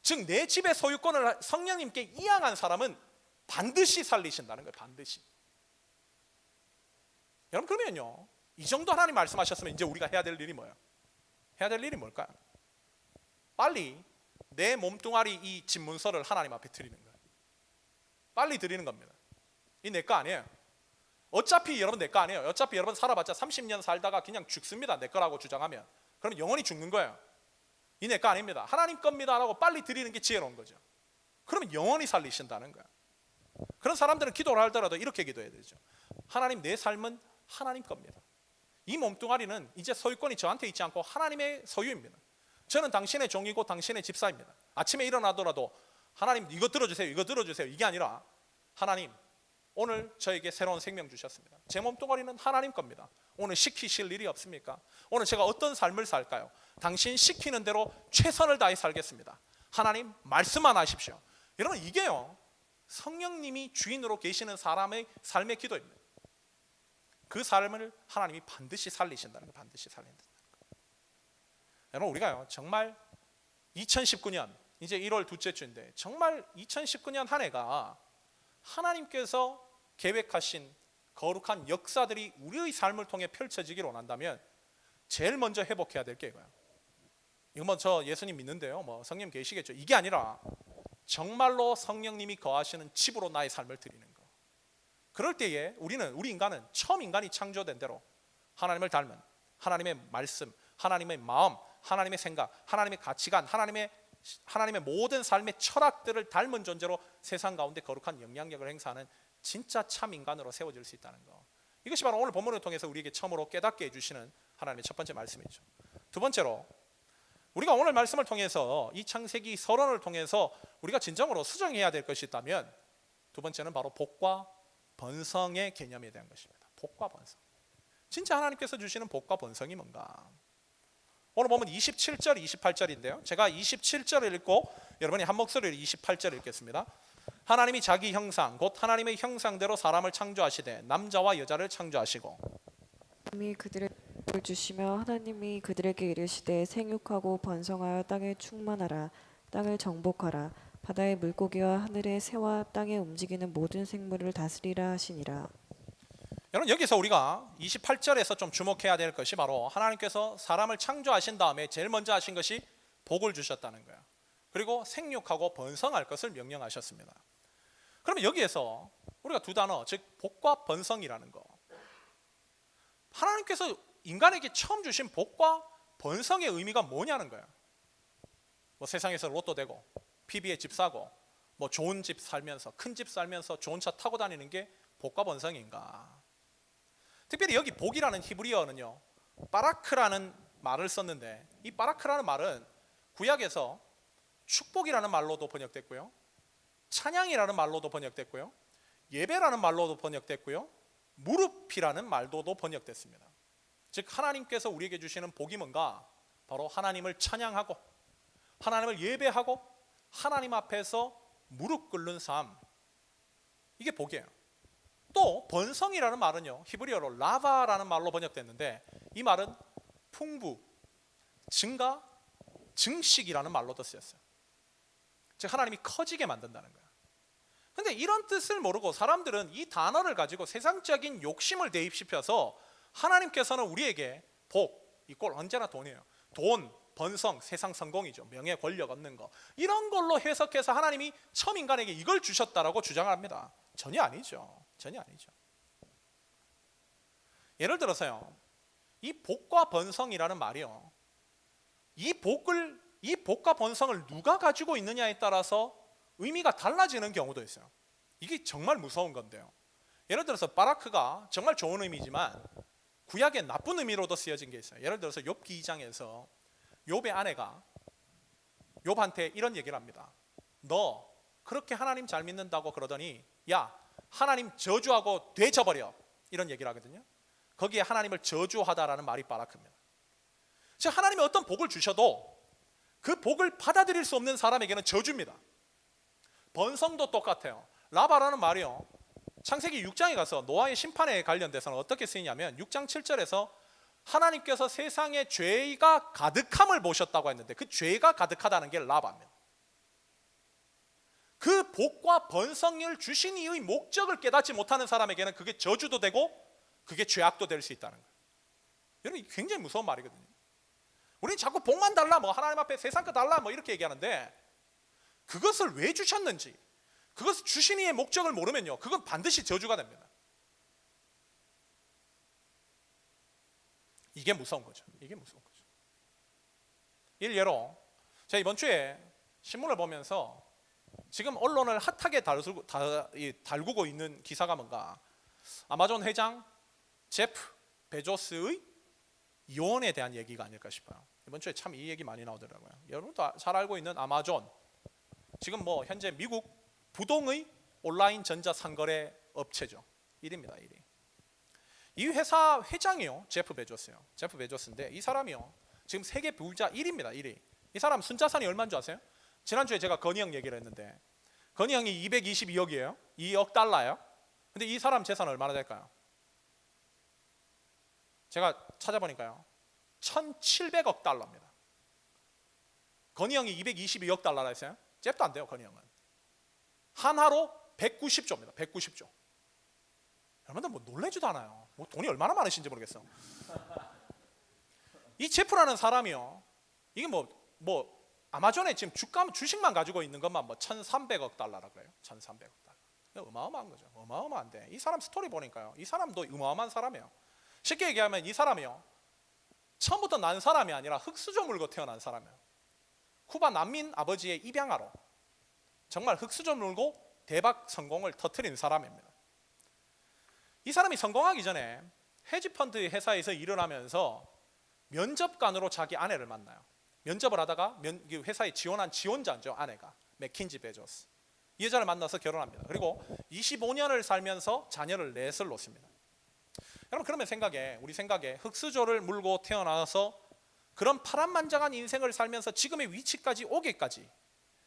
즉 내 집의 소유권을 성령님께 이양한 사람은 반드시 살리신다는 거예요. 반드시. 여러분 그러면요, 이 정도 하나님 말씀하셨으면 이제 우리가 해야 될 일이 뭐예요? 해야 될 일이 뭘까요? 빨리 내 몸뚱아리 이 집문서를 하나님 앞에 드리는 거예요. 빨리 드리는 겁니다. 이 내 거 아니에요. 어차피 여러분 내 거 아니에요. 어차피 여러분 살아봤자 30년 살다가 그냥 죽습니다. 내 거라고 주장하면. 그럼 영원히 죽는 거예요. 이 내 거 아닙니다. 하나님 겁니다 라고 빨리 드리는 게 지혜로운 거죠. 그러면 영원히 살리신다는 거예요. 그런 사람들은 기도를 하더라도 이렇게 기도해야 되죠. 하나님, 내 삶은 하나님 겁니다. 이 몸뚱아리는 이제 소유권이 저한테 있지 않고 하나님의 소유입니다. 저는 당신의 종이고 당신의 집사입니다. 아침에 일어나더라도 하나님 이거 들어주세요, 이거 들어주세요, 이게 아니라 하나님, 오늘 저에게 새로운 생명 주셨습니다. 제 몸뚱아리는 하나님 겁니다. 오늘 시키실 일이 없습니까? 오늘 제가 어떤 삶을 살까요? 당신 시키는 대로 최선을 다해 살겠습니다. 하나님, 말씀만 하십시오. 여러분, 이게요, 성령님이 주인으로 계시는 사람의 삶의 기도입니다. 그 삶을 하나님이 반드시 살리신다는 거, 반드시 살린다는 거. 여러분, 우리가요, 정말 2019년 이제 1월 둘째 주인데 정말 2019년 한 해가 하나님께서 계획하신 거룩한 역사들이 우리의 삶을 통해 펼쳐지기를 원한다면 제일 먼저 회복해야 될 게 이거예요. 이거 뭐 저 예수님 믿는데요, 뭐 성령 계시겠죠, 이게 아니라 정말로 성령님이 거하시는 집으로 나의 삶을 드리는 거. 그럴 때에 우리 인간은 처음 인간이 창조된 대로 하나님을 닮은 하나님의 말씀, 하나님의 마음, 하나님의 생각, 하나님의 가치관, 하나님의 모든 삶의 철학들을 닮은 존재로 세상 가운데 거룩한 영향력을 행사하는 진짜 참 인간으로 세워질 수 있다는 거. 이것이 바로 오늘 본문을 통해서 우리에게 처음으로 깨닫게 해주시는 하나님의 첫 번째 말씀이죠. 두 번째로, 우리가 오늘 말씀을 통해서 이 창세기 서론을 통해서 우리가 진정으로 수정해야 될 것이 있다면 두 번째는 바로 복과 번성의 개념에 대한 것입니다. 복과 번성. 진짜 하나님께서 주시는 복과 번성이 뭔가? 오늘 보면 27절, 28절인데요. 제가 27절을 읽고 여러분이 한 목소리로 28절 읽겠습니다. 하나님이 자기 형상, 곧 하나님의 형상대로 사람을 창조하시되 남자와 여자를 창조하시고 하나님이 그들을 주시며 하나님이 그들에게 이르시되 생육하고 번성하여 땅에 충만하라. 땅을 정복하라. 바다의 물고기와 하늘의 새와 땅에 움직이는 모든 생물을 다스리라 하시니라. 여러분, 여기서 우리가 28절에서 좀 주목해야 될 것이 바로 하나님께서 사람을 창조하신 다음에 제일 먼저 하신 것이 복을 주셨다는 거예요. 그리고 생육하고 번성할 것을 명령하셨습니다. 그러면 여기에서 우리가 두 단어, 즉 복과 번성이라는 거, 하나님께서 인간에게 처음 주신 복과 번성의 의미가 뭐냐는 거예요. 뭐 세상에서 로또 되고 PB에 집 사고 뭐 좋은 집 살면서, 큰 집 살면서 좋은 차 타고 다니는 게 복과 번성인가? 특별히 여기 복이라는 히브리어는요, 바라크라는 말을 썼는데, 이 바라크라는 말은 구약에서 축복이라는 말로도 번역됐고요, 찬양이라는 말로도 번역됐고요, 예배라는 말로도 번역됐고요, 무릎이라는 말로도 번역됐습니다. 즉 하나님께서 우리에게 주시는 복이 뭔가? 바로 하나님을 찬양하고 하나님을 예배하고 하나님 앞에서 무릎 꿇는 삶, 이게 복이에요. 또 번성이라는 말은요, 히브리어로 라바라는 말로 번역됐는데 이 말은 풍부, 증가, 증식이라는 말로도 쓰였어요. 즉 하나님이 커지게 만든다는 거예요. 근데 이런 뜻을 모르고 사람들은 이 단어를 가지고 세상적인 욕심을 대입시켜서 하나님께서는 우리에게 복, 이꼴 언제나 돈이에요. 돈, 번성, 세상 성공이죠. 명예, 권력 얻는 거, 이런 걸로 해석해서 하나님이 처음 인간에게 이걸 주셨다라고 주장합니다. 전혀 아니죠. 전혀 아니죠. 예를 들어서요, 이 복과 번성이라는 말이요, 이 복과 번성을 누가 가지고 있느냐에 따라서 의미가 달라지는 경우도 있어요. 이게 정말 무서운 건데요. 예를 들어서 바라크가 정말 좋은 의미지만 구약의 나쁜 의미로도 쓰여진 게 있어요. 예를 들어서 욥기 2장에서 욥의 아내가 욥한테 이런 얘기를 합니다. 너 그렇게 하나님 잘 믿는다고 그러더니 야, 하나님 저주하고 되져버려, 이런 얘기를 하거든요. 거기에 하나님을 저주하다라는 말이 바라크입니다. 즉 하나님이 어떤 복을 주셔도 그 복을 받아들일 수 없는 사람에게는 저주입니다. 번성도 똑같아요. 라바라는 말이요, 창세기 6장에 가서 노아의 심판에 관련돼서는 어떻게 쓰이냐면 6장 7절에서 하나님께서 세상에 죄가 가득함을 보셨다고 했는데 그 죄가 가득하다는 게 라바입니다. 그 복과 번성을 주신 이의 목적을 깨닫지 못하는 사람에게는 그게 저주도 되고 그게 죄악도 될 수 있다는 거예요. 여러분, 이게 굉장히 무서운 말이거든요. 우리는 자꾸 복만 달라, 뭐 하나님 앞에 세상 거 달라, 뭐 이렇게 얘기하는데, 그것을 왜 주셨는지, 그것을 주신 이의 목적을 모르면요, 그건 반드시 저주가 됩니다. 이게 무서운 거죠. 이게 무서운 거죠. 일례로 제가 이번 주에 신문을 보면서 지금 언론을 핫하게 달구고 있는 기사가 뭔가, 아마존 회장 제프 베조스의 이혼에 대한 얘기가 아닐까 싶어요. 이번 주에 참 이 얘기 많이 나오더라고요. 여러분도 잘 알고 있는 아마존, 지금 뭐 현재 미국 부동의 온라인 전자 상거래 업체죠. 1위입니다. 1위. 이 회사 회장이요, 제프 베조스요. 제프 베조스인데 이 사람이요, 지금 세계 부자 1위입니다. 1위. 이 사람 순자산이 얼마인 줄 아세요? 지난주에 제가 건희 형 얘기를 했는데, 건희 형이 222억이에요. 2억 달러예요. 근데 이 사람 재산 얼마나 될까요? 제가 찾아보니까요, 1700억 달러입니다. 건희 형이 222억 달러라 했어요. 잽도 안 돼요. 건희 형은 한화로 190조입니다. 190조. 여러분들 뭐 놀라지도 않아요. 뭐 돈이 얼마나 많으신지 모르겠어. 이 제프라는 사람이요, 이게 뭐 아마존에 지금 주식만 가지고 있는 것만 뭐 1,300억 달러라 그래요. 1,300억 달러. 어마어마한 거죠. 어마어마한데 이 사람 스토리 보니까요, 이 사람도 어마어마한 사람이에요. 쉽게 얘기하면 이 사람이요, 처음부터 난 사람이 아니라 흙수저 물고 태어난 사람이에요. 쿠바 난민 아버지의 입양아로 정말 흙수저 물고 대박 성공을 터뜨린 사람입니다. 이 사람이 성공하기 전에 헤지펀드 회사에서 일을 하면서 면접관으로 자기 아내를 만나요. 면접을 하다가 회사에 지원한 지원자죠. 아내가 맥킨지 베조스. 이 여자를 만나서 결혼합니다. 그리고 25년을 살면서 자녀를 넷을 놓습니다. 여러분, 그러면 우리 생각에 흙수저를 물고 태어나서 그런 파란만장한 인생을 살면서 지금의 위치까지 오기까지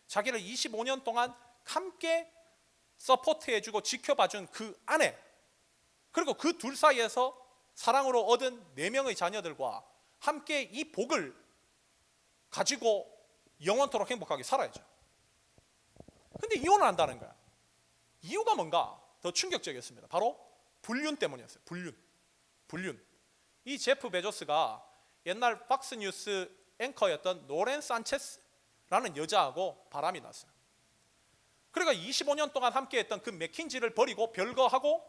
자기를 25년 동안 함께 서포트해주고 지켜봐준 그 아내, 그리고 그 둘 사이에서 사랑으로 얻은 4명의 자녀들과 함께 이 복을 가지고 영원토록 행복하게 살아야죠. 근데 이혼을 한다는 거야. 이유가 뭔가 더 충격적이었습니다. 바로 불륜 때문이었어요. 불륜. 이 제프 베조스가 옛날 팍스뉴스 앵커였던 노렌 산체스라는 여자하고 바람이 났어요. 그러니까 25년 동안 함께했던 그 맥킨지를 버리고 별거하고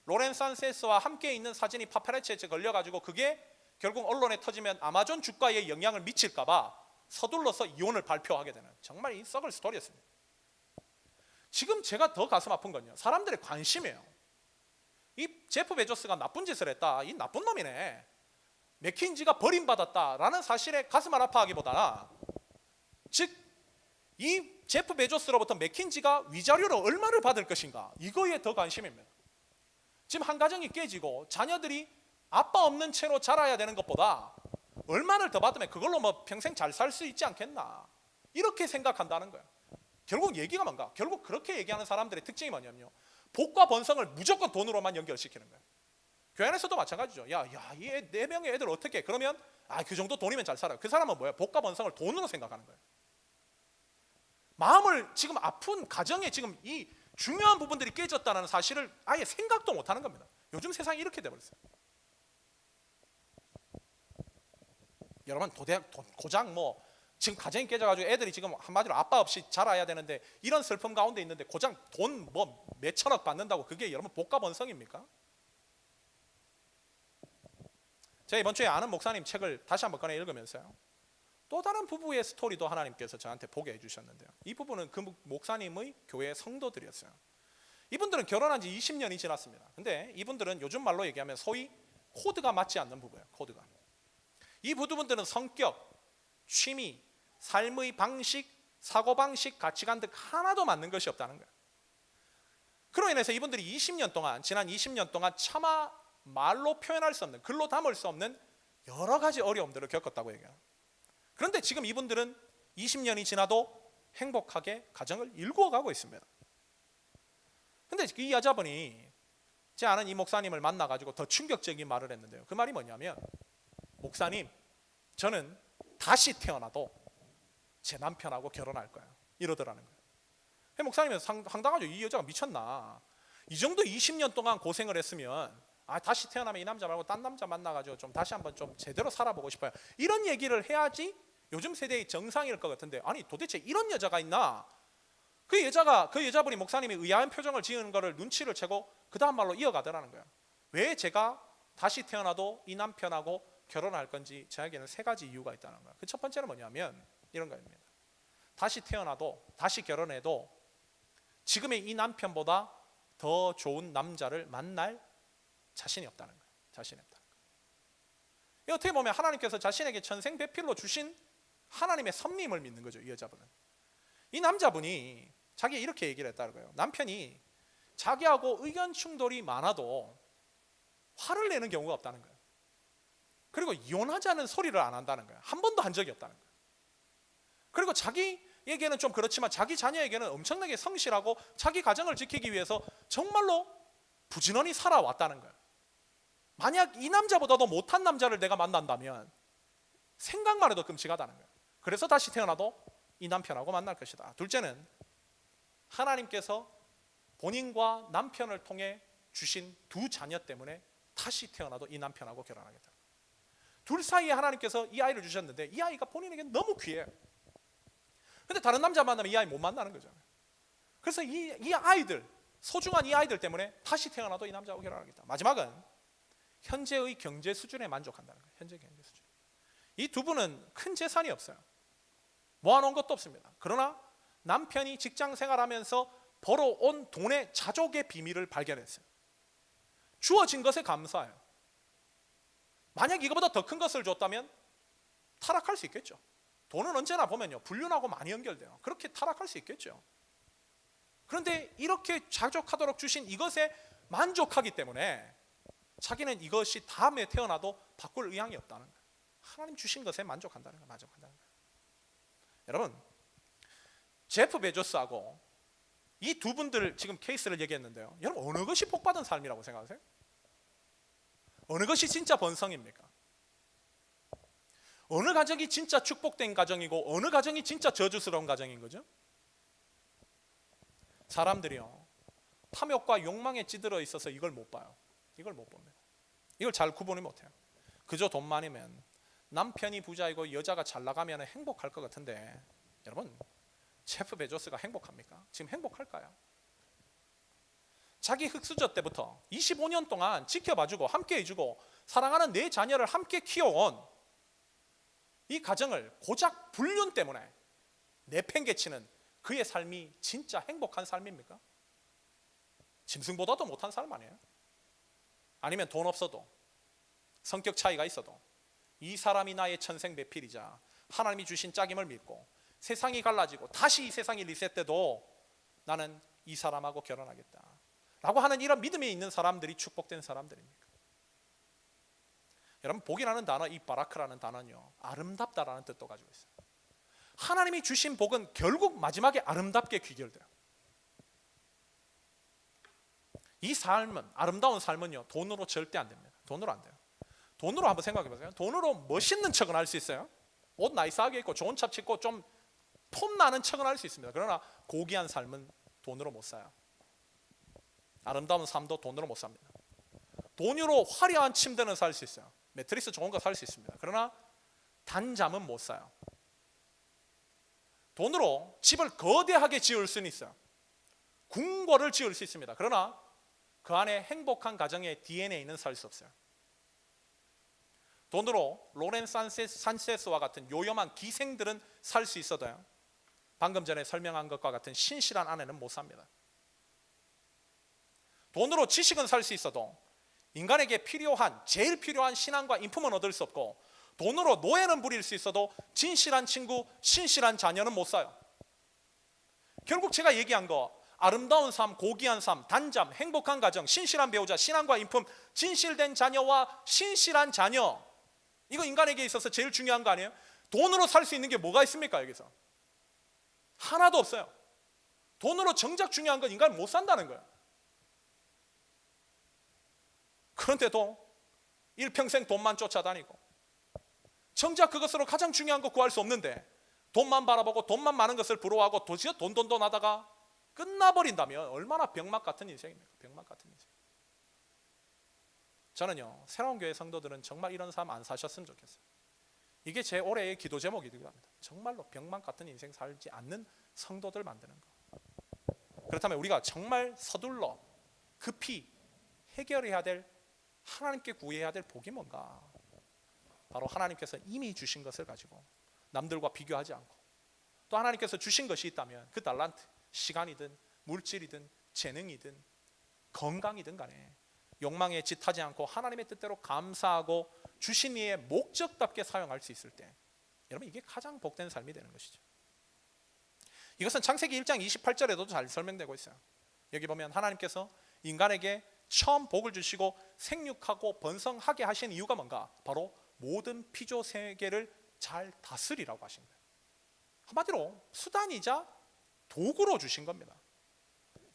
로렌 산체스와 함께 있는 사진이 파파라치에 걸려가지고 그게 결국 언론에 터지면 아마존 주가에 영향을 미칠까봐 서둘러서 이혼을 발표하게 되는, 정말 이 썩을 스토리였습니다. 지금 제가 더 가슴 아픈 건요, 사람들의 관심이에요. 이 제프 베조스가 나쁜 짓을 했다, 이 나쁜 놈이네, 맥킨지가 버림받았다라는 사실에 가슴을 아파하기보다는, 즉 이 제프 베조스로부터 맥킨지가 위자료로 얼마를 받을 것인가, 이거에 더 관심입니다. 지금 한 가정이 깨지고 자녀들이 아빠 없는 채로 자라야 되는 것보다 얼마를 더 받으면 그걸로 뭐 평생 잘 살 수 있지 않겠나, 이렇게 생각한다는 거예요. 결국 얘기가 뭔가, 결국 그렇게 얘기하는 사람들의 특징이 뭐냐면요, 복과 번성을 무조건 돈으로만 연결시키는 거예요. 교회 안에서도 마찬가지죠. 이 4명의 애들 어떻게 해? 그러면 그 정도 돈이면 잘 살아요. 그 사람은 뭐야? 복과 번성을 돈으로 생각하는 거예요. 마음을 지금 아픈 가정에 지금 이 중요한 부분들이 깨졌다는 사실을 아예 생각도 못하는 겁니다. 요즘 세상이 이렇게 돼버렸어요. 여러분, 고작 뭐 지금 가정이 깨져가지고 애들이 지금 한마디로 아빠 없이 자라야 되는데 이런 슬픔 가운데 있는데 고작 돈 뭐 몇천억 받는다고 그게 여러분 복과 번성입니까? 제가 이번 주에 아는 목사님 책을 다시 한번 꺼내 읽으면서요, 또 다른 부부의 스토리도 하나님께서 저한테 보게 해주셨는데요, 이 부부는 그 목사님의 교회 성도들이었어요. 이분들은 결혼한 지 20년이 지났습니다. 근데 이분들은 요즘 말로 얘기하면 소위 코드가 맞지 않는 부부예요. 코드가. 이 부부분들은 성격, 취미, 삶의 방식, 사고방식, 가치관 등 하나도 맞는 것이 없다는 거예요. 그로 인해서 이분들이 지난 20년 동안 차마 말로 표현할 수 없는, 글로 담을 수 없는 여러 가지 어려움들을 겪었다고 얘기해요. 그런데 지금 이분들은 20년이 지나도 행복하게 가정을 일구어가고 있습니다. 근데 이 여자분이 제 아는 이 목사님을 만나가지고 더 충격적인 말을 했는데요, 그 말이 뭐냐면, 목사님, 저는 다시 태어나도 제 남편하고 결혼할 거예요, 이러더라는 거예요. 목사님은 황당하죠. 이 여자가 미쳤나? 이 정도 20년 동안 고생을 했으면 다시 태어나면 이 남자 말고 딴 남자 만나가지고 좀 다시 한번 좀 제대로 살아보고 싶어요. 이런 얘기를 해야지 요즘 세대의 정상일 것 같은데, 아니 도대체 이런 여자가 있나? 그 여자분이 목사님이 의아한 표정을 지은 거를 눈치를 채고 그 다음 말로 이어가더라는 거예요. 왜 제가 다시 태어나도 이 남편하고 결혼할 건지 저에게는 3가지 이유가 있다는 거예요. 그 첫 번째는 뭐냐면 이런 거입니다. 다시 태어나도 다시 결혼해도 지금의 이 남편보다 더 좋은 남자를 만날 자신이 없다는 거예요. 자신이 없다는 거예요. 어떻게 보면 하나님께서 자신에게 천생배필로 주신 하나님의 선림을 믿는 거죠. 이 여자분은. 이 남자분이 자기가 이렇게 얘기를 했다는 거예요. 남편이 자기하고 의견 충돌이 많아도 화를 내는 경우가 없다는 거예요. 그리고 이혼하자는 소리를 안 한다는 거예요. 한 번도 한 적이 없다는 거예요. 그리고 자기에게는 좀 그렇지만 자기 자녀에게는 엄청나게 성실하고 자기 가정을 지키기 위해서 정말로 부지런히 살아왔다는 거예요. 만약 이 남자보다도 못한 남자를 내가 만난다면 생각만 해도 끔찍하다는 거예요. 그래서 다시 태어나도 이 남편하고 만날 것이다. 둘째는 하나님께서 본인과 남편을 통해 주신 2 자녀 때문에 다시 태어나도 이 남편하고 결혼하겠다. 둘 사이에 하나님께서 이 아이를 주셨는데 이 아이가 본인에게 너무 귀해요. 근데 다른 남자 만나면 이 아이 못 만나는 거잖아요. 그래서 이 아이들, 소중한 이 아이들 때문에 다시 태어나도 이 남자하고 결혼하겠다. 마지막은 현재의 경제 수준에 만족한다는 거예요. 현재 경제 수준. 이 2분은 큰 재산이 없어요. 모아놓은 것도 없습니다. 그러나 남편이 직장 생활하면서 벌어온 돈의 자족의 비밀을 발견했어요. 주어진 것에 감사해요. 만약 이거보다 더 큰 것을 줬다면 타락할 수 있겠죠. 돈은 언제나 보면요, 불륜하고 많이 연결돼요. 그렇게 타락할 수 있겠죠. 그런데 이렇게 자족하도록 주신 이것에 만족하기 때문에 자기는 이것이 다음에 태어나도 바꿀 의향이 없다는 거예요. 하나님 주신 것에 만족한다는 거예요. 만족한다는 거예요. 여러분, 제프 베조스하고 이 2분들 지금 케이스를 얘기했는데요. 여러분, 어느 것이 복받은 삶이라고 생각하세요? 어느 것이 진짜 번성입니까? 어느 가정이 진짜 축복된 가정이고 어느 가정이 진짜 저주스러운 가정인 거죠? 사람들이요, 탐욕과 욕망에 찌들어 있어서 이걸 못 봐요. 이걸 못 봅니다. 이걸 잘 구분을 못해요. 그저 돈 많으면, 남편이 부자이고 여자가 잘 나가면 행복할 것 같은데, 여러분, 제프 베조스가 행복합니까? 지금 행복할까요? 자기 흑수저 때부터 25년 동안 지켜봐주고 함께 해주고 사랑하는 4 자녀를 함께 키워온 이 가정을 고작 불륜 때문에 내팽개치는 그의 삶이 진짜 행복한 삶입니까? 짐승보다도 못한 삶 아니에요? 아니면 돈 없어도, 성격 차이가 있어도 이 사람이 나의 천생배필이자 하나님이 주신 짝임을 믿고 세상이 갈라지고 다시 이 세상이 리셋돼도 나는 이 사람하고 결혼하겠다 라고 하는 이런 믿음이 있는 사람들이 축복된 사람들입니까? 여러분, 복이라는 단어, 이 바라크라는 단어는요, 아름답다라는 뜻도 가지고 있어요. 하나님이 주신 복은 결국 마지막에 아름답게 귀결돼요. 이 삶은, 아름다운 삶은요, 돈으로 절대 안 됩니다. 돈으로 안 돼요. 돈으로 한번 생각해 보세요. 돈으로 멋있는 척은 할 수 있어요. 옷 나이스하게 입고 좋은 차 찍고 좀 폼나는 척은 할 수 있습니다. 그러나 고귀한 삶은 돈으로 못 사요. 아름다운 삶도 돈으로 못 삽니다. 돈으로 화려한 침대는 살 수 있어요. 매트리스 좋은 거 살 수 있습니다. 그러나 단잠은 못 사요. 돈으로 집을 거대하게 지을 수는 있어요. 궁궐을 지을 수 있습니다. 그러나 그 안에 행복한 가정의 DNA는 살 수 없어요. 돈으로 로렌 산체스와 같은 요염한 기생들은 살 수 있어도요, 방금 전에 설명한 것과 같은 신실한 아내는 못 삽니다. 돈으로 지식은 살 수 있어도 인간에게 제일 필요한 신앙과 인품은 얻을 수 없고, 돈으로 노예는 부릴 수 있어도 진실한 친구, 신실한 자녀는 못 사요. 결국 제가 얘기한 거, 아름다운 삶, 고귀한 삶, 단잠, 행복한 가정, 신실한 배우자, 신앙과 인품, 진실된 자녀와 신실한 자녀, 이거 인간에게 있어서 제일 중요한 거 아니에요? 돈으로 살 수 있는 게 뭐가 있습니까? 여기서 하나도 없어요. 돈으로 정작 중요한 건 인간은 못 산다는 거예요. 그런데도 일평생 돈만 쫓아다니고 정작 그것으로 가장 중요한 거 구할 수 없는데 돈만 바라보고 돈만 많은 것을 부러워하고 도지어 돈 하다가 끝나버린다면 얼마나 병맛 같은 인생입니까? 병맛 같은 인생. 저는요, 새로운 교회 성도들은 정말 이런 삶 안 사셨으면 좋겠어요. 이게 제 올해의 기도 제목이기도 합니다. 정말로 병맛 같은 인생 살지 않는 성도들 만드는 거. 그렇다면 우리가 정말 서둘러 급히 해결해야 될, 하나님께 구해야 될 복이 뭔가? 바로 하나님께서 이미 주신 것을 가지고 남들과 비교하지 않고, 또 하나님께서 주신 것이 있다면 그 달란트, 시간이든 물질이든 재능이든 건강이든 간에 욕망에 짓하지 않고 하나님의 뜻대로 감사하고 주신 이의 목적답게 사용할 수 있을 때, 여러분, 이게 가장 복된 삶이 되는 것이죠. 이것은 창세기 1장 28절에도 잘 설명되고 있어요. 여기 보면 하나님께서 인간에게 처음 복을 주시고 생육하고 번성하게 하신 이유가 뭔가? 바로 모든 피조 세계를 잘 다스리라고 하신 거예요. 한마디로 수단이자 도구로 주신 겁니다.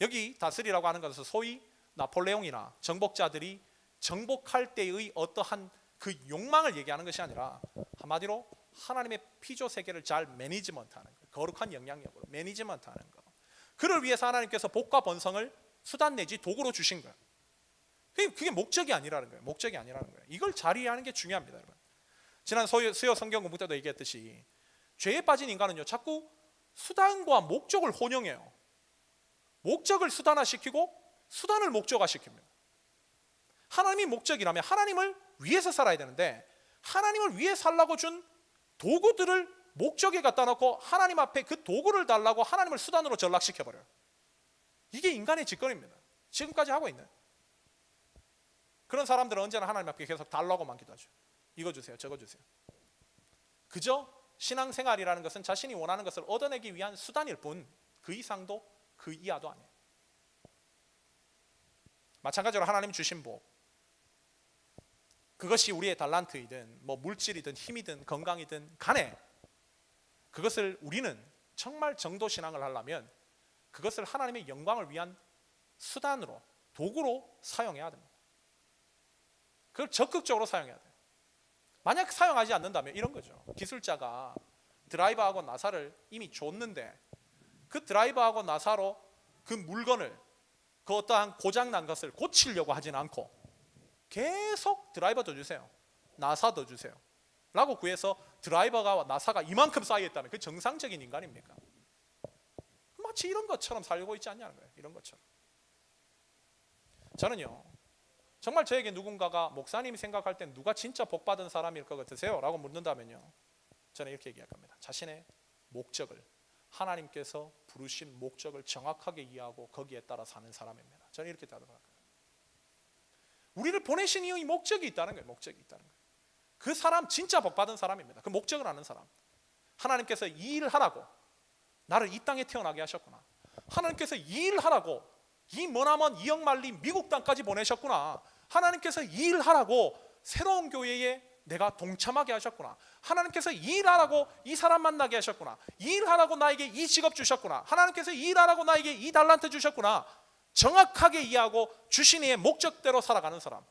여기 다스리라고 하는 것은 소위 나폴레옹이나 정복자들이 정복할 때의 어떠한 그 욕망을 얘기하는 것이 아니라, 한마디로 하나님의 피조 세계를 잘 매니지먼트하는 거예요. 거룩한 영향력으로 매니지먼트하는 거. 그를 위해서 하나님께서 복과 번성을 수단 내지 도구로 주신 거예요. 그게 목적이 아니라는 거예요. 목적이 아니라는 거예요. 이걸 잘 이해하는 게 중요합니다, 여러분. 지난 수요 성경 공부 때도 얘기했듯이 죄에 빠진 인간은요, 자꾸 수단과 목적을 혼용해요. 목적을 수단화시키고 수단을 목적화시킵니다. 하나님이 목적이라면 하나님을 위해서 살아야 되는데, 하나님을 위해 살라고 준 도구들을 목적에 갖다 놓고 하나님 앞에 그 도구를 달라고 하나님을 수단으로 전락시켜버려요. 이게 인간의 짓거리입니다. 지금까지 하고 있는 그런 사람들은 언제나 하나님 앞에 계속 달라고만 기도하죠. 이거 주세요, 저거 주세요. 그저 신앙생활이라는 것은 자신이 원하는 것을 얻어내기 위한 수단일 뿐, 그 이상도 그 이하도 아니에요. 마찬가지로 하나님 주신 복, 그것이 우리의 달란트이든 뭐 물질이든 힘이든 건강이든 간에, 그것을 우리는 정말 정도 신앙을 하려면 그것을 하나님의 영광을 위한 수단으로, 도구로 사용해야 됩니다. 그걸 적극적으로 사용해야 돼요. 만약 사용하지 않는다면 이런 거죠. 기술자가 드라이버하고 나사를 이미 줬는데 그 드라이버하고 나사로 그 물건을, 그 어떠한 고장난 것을 고치려고 하진 않고 계속 드라이버 더 주세요, 나사 더 주세요 라고 구해서 드라이버가 나사가 이만큼 쌓여 있다면 그 정상적인 인간입니까? 마치 이런 것처럼 살고 있지 않냐는 거예요. 이런 것처럼. 저는요, 정말 저에게 누군가가 목사님이 생각할 땐 누가 진짜 복받은 사람일 것 같으세요? 라고 묻는다면요, 저는 이렇게 얘기할 겁니다. 자신의 목적을, 하나님께서 부르신 목적을 정확하게 이해하고 거기에 따라 사는 사람입니다. 저는 이렇게 대답할 거예요. 우리를 보내신 이유의 목적이 있다는 거예요. 목적이 있다는 거예요. 그 사람 진짜 복받은 사람입니다. 그 목적을 아는 사람. 하나님께서 이 일을 하라고 나를 이 땅에 태어나게 하셨구나. 하나님께서 이 일을 하라고 이 머나먼 이역만리 미국 땅까지 보내셨구나. 하나님께서 이 일을 하라고 새로운 교회에 내가 동참하게 하셨구나. 하나님께서 이 일하라고 이 사람 만나게 하셨구나. 이 일하라고 나에게 이 직업 주셨구나. 하나님께서 이 일하라고 나에게 이 달란트 주셨구나. 정확하게 이해하고 주신 이의 목적대로 살아가는 사람,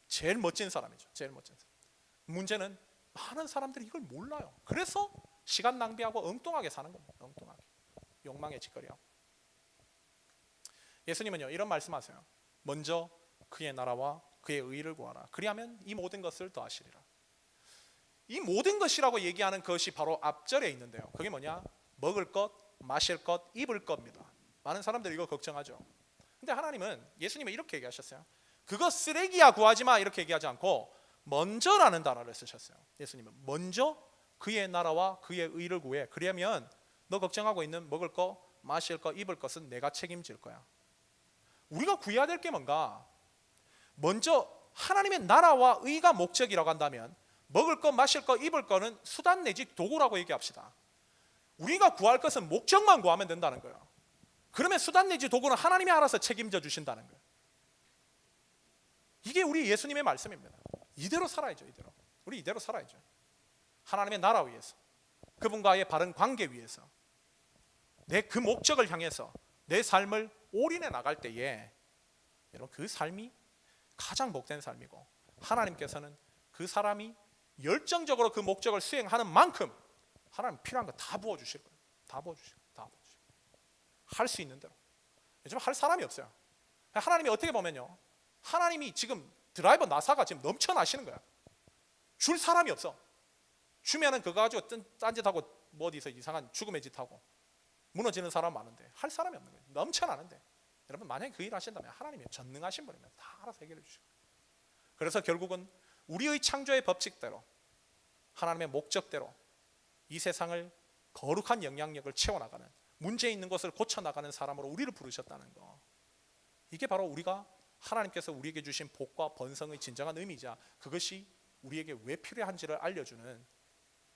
제일 멋진 사람이죠. 제일 멋진 사람. 문제는 많은 사람들이 이걸 몰라요. 그래서 시간 낭비하고 엉뚱하게 사는 겁니다. 엉뚱하게 욕망에 짓거리하고. 예수님은요, 이런 말씀하세요. 먼저 그의 나라와 그의 의를 구하라. 그리하면 이 모든 것을 더하시리라. 이 모든 것이라고 얘기하는 것이 바로 앞절에 있는데요, 그게 뭐냐? 먹을 것, 마실 것, 입을 겁니다. 많은 사람들이 이거 걱정하죠. 근데 하나님은, 예수님은 이렇게 얘기하셨어요. 그거 쓰레기야 구하지 마, 이렇게 얘기하지 않고 먼저라는 단어를 쓰셨어요. 예수님은 먼저 그의 나라와 그의 의를 구해. 그러면 너 걱정하고 있는 먹을 것, 마실 것, 입을 것은 내가 책임질 거야. 우리가 구해야 될 게 뭔가? 먼저 하나님의 나라와 의가 목적이라고 한다면 먹을 것, 마실 것, 입을 것은 수단 내지 도구라고 얘기합시다. 우리가 구할 것은 목적만 구하면 된다는 거예요. 그러면 수단 내지 도구는 하나님이 알아서 책임져 주신다는 거예요. 이게 우리 예수님의 말씀입니다. 이대로 살아야죠. 이대로. 우리 이대로 살아야죠. 하나님의 나라 위해서, 그분과의 바른 관계 위해서, 내 그 목적을 향해서 내 삶을 올인해 나갈 때에 여러분, 그 삶이 가장 복된 삶이고, 하나님께서는 그 사람이 열정적으로 그 목적을 수행하는 만큼 하나님 필요한 거 다 부어주실 거예요. 다 부어주실 거예요. 다 부어주실 거예요. 할 수 있는 대로. 요즘 할 사람이 없어요. 하나님이 어떻게 보면요, 하나님이 지금 드라이버 나사가 지금 넘쳐나시는 거야. 줄 사람이 없어. 주면은 그거 가지고 딴짓하고 뭐 어디서 이상한 죽음의 짓 하고 무너지는 사람 많은데 할 사람이 없는 거예요. 넘쳐나는데. 여러분, 만약에 그 일을 하신다면 하나님이 전능하신 분이면 다 알아서 해결해 주시고, 그래서 결국은 우리의 창조의 법칙대로, 하나님의 목적대로 이 세상을 거룩한 영향력을 채워나가는, 문제 있는 것을 고쳐나가는 사람으로 우리를 부르셨다는 거, 이게 바로 우리가 하나님께서 우리에게 주신 복과 번성의 진정한 의미이자 그것이 우리에게 왜 필요한지를 알려주는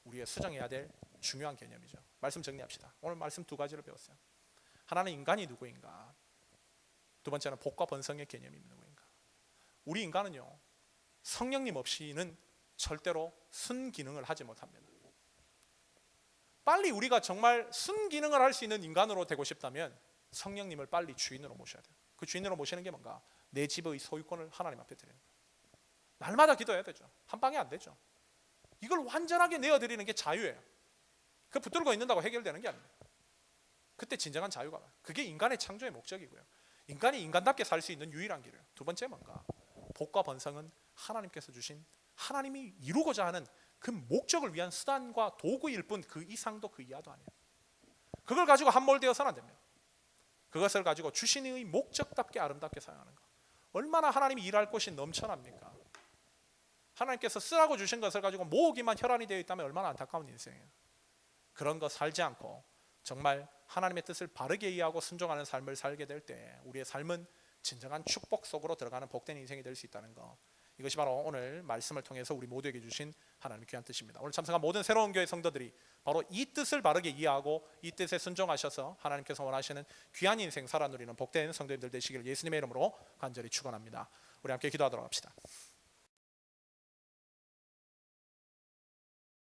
우리의 수정해야 될 중요한 개념이죠. 말씀 정리합시다. 오늘 말씀 두 가지를 배웠어요. 하나는 인간이 누구인가, 두 번째는 복과 번성의 개념이 누구인가. 우리 인간은요, 성령님 없이는 절대로 순기능을 하지 못합니다. 빨리 우리가 정말 순기능을 할 수 있는 인간으로 되고 싶다면 성령님을 빨리 주인으로 모셔야 돼요. 그 주인으로 모시는 게 뭔가? 내 집의 소유권을 하나님 앞에 드리는 거예요. 날마다 기도해야 되죠. 한 방에 안 되죠. 이걸 완전하게 내어드리는 게 자유예요. 그 붙들고 있는다고 해결되는 게 아닙니다. 그때 진정한 자유가 와요. 그게 인간의 창조의 목적이고요. 인간이 인간답게 살 수 있는 유일한 길이에요. 두 번째 뭔가? 복과 번성은 하나님께서 주신, 하나님이 이루고자 하는 그 목적을 위한 수단과 도구일 뿐 그 이상도 그 이하도 아니에요. 그걸 가지고 함몰되어서는 안 됩니다. 그것을 가지고 주신의 목적답게 아름답게 사용하는 것. 얼마나 하나님이 일할 곳이 넘쳐납니까? 하나님께서 쓰라고 주신 것을 가지고 모으기만 혈안이 되어 있다면 얼마나 안타까운 인생이에요. 그런 거 살지 않고 정말 하나님의 뜻을 바르게 이해하고 순종하는 삶을 살게 될 때 우리의 삶은 진정한 축복 속으로 들어가는 복된 인생이 될 수 있다는 거, 이것이 바로 오늘 말씀을 통해서 우리 모두에게 주신 하나님의 귀한 뜻입니다. 오늘 참석한 모든 새로운 교회 성도들이 바로 이 뜻을 바르게 이해하고 이 뜻에 순종하셔서 하나님께서 원하시는 귀한 인생 살아 누리는 복된 성도님들 되시기를 예수님의 이름으로 간절히 축원합니다. 우리 함께 기도하도록 합시다.